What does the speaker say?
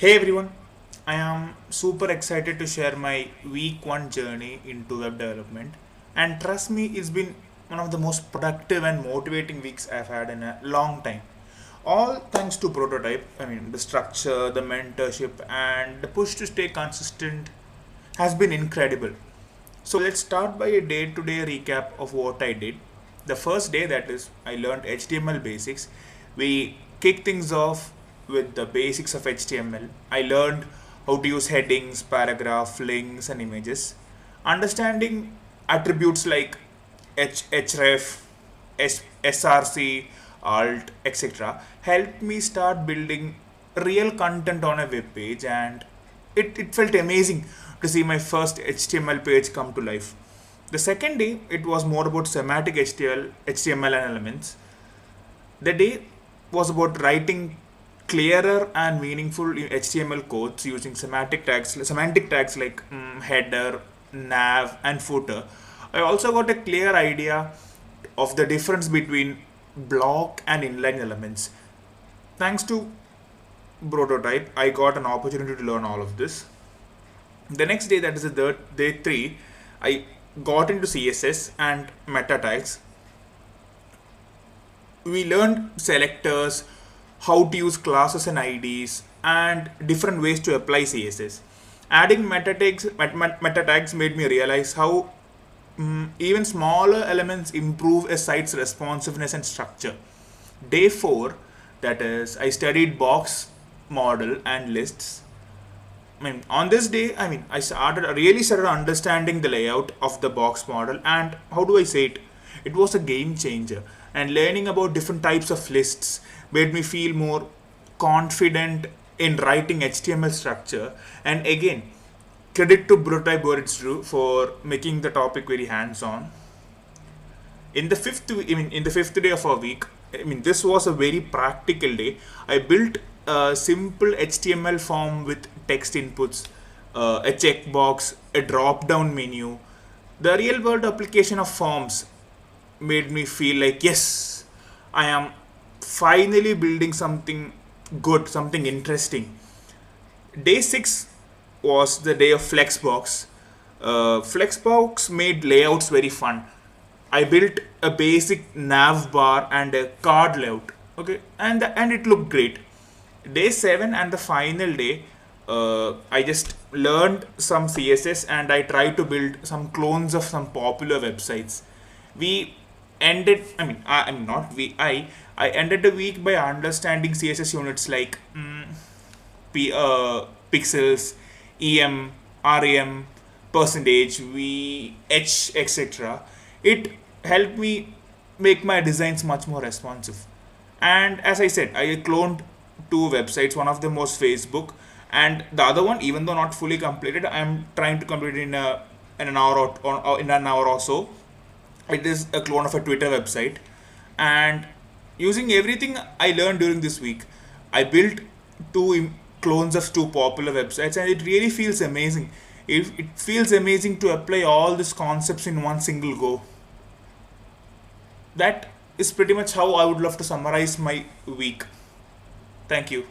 Hey everyone, I am super excited to share my week 1 journey into web development. And trust me, it's been one of the most productive and motivating weeks I've had in a long time. All thanks to Prototype. The structure, the mentorship, and the push to stay consistent has been incredible. So let's start by a day-to-day recap of what I did. The first day, that is, I learned HTML basics. We kicked things off with the basics of HTML. I learned how to use headings, paragraph, links, and images. Understanding attributes like href, src, alt, etc. helped me start building real content on a web page, and it felt amazing to see my first HTML page come to life. The second day, it was more about semantic HTML and elements. The day was about writing clearer and meaningful HTML codes using semantic tags like header, nav, and footer. I also got a clear idea of the difference between block and inline elements. Thanks to Brototype, I got an opportunity to learn all of this. The next day, that is the day 3, I got into CSS and meta tags. We learned selectors, how to use classes and IDs, and different ways to apply CSS. Adding meta tags made me realize how even smaller elements improve a site's responsiveness and structure. Day 4, that is, I studied box model and lists. On this day, I really started understanding the layout of the box model, and how do I say it? It was a game changer. And learning about different types of lists made me feel more confident in writing HTML structure. And again, credit to Brototype where it's true for making the topic very hands-on. In the fifth day of our week, this was a very practical day. I built a simple HTML form with text inputs, a checkbox, a drop-down menu. The real-world application of forms made me feel like, yes, I am finally building something good, something interesting. Day 6 was the day of Flexbox. Flexbox made layouts very fun. I built a basic nav bar and a card layout. Okay, and it looked great. Day 7 and the final day, I just learned some CSS and I tried to build some clones of some popular websites. We ended, I ended the week by understanding CSS units like pixels, em, rem, percentage, h, etc. It helped me make my designs much more responsive. And as I said, I cloned 2 websites. One of them was Facebook, and the other one, even though not fully completed, I'm trying to complete it in an hour or so. It is a clone of a Twitter website, and using everything I learned during this week, I built 2 clones of 2 popular websites, and it really feels amazing. It feels amazing to apply all these concepts in one single go. That is pretty much how I would love to summarize my week. Thank you.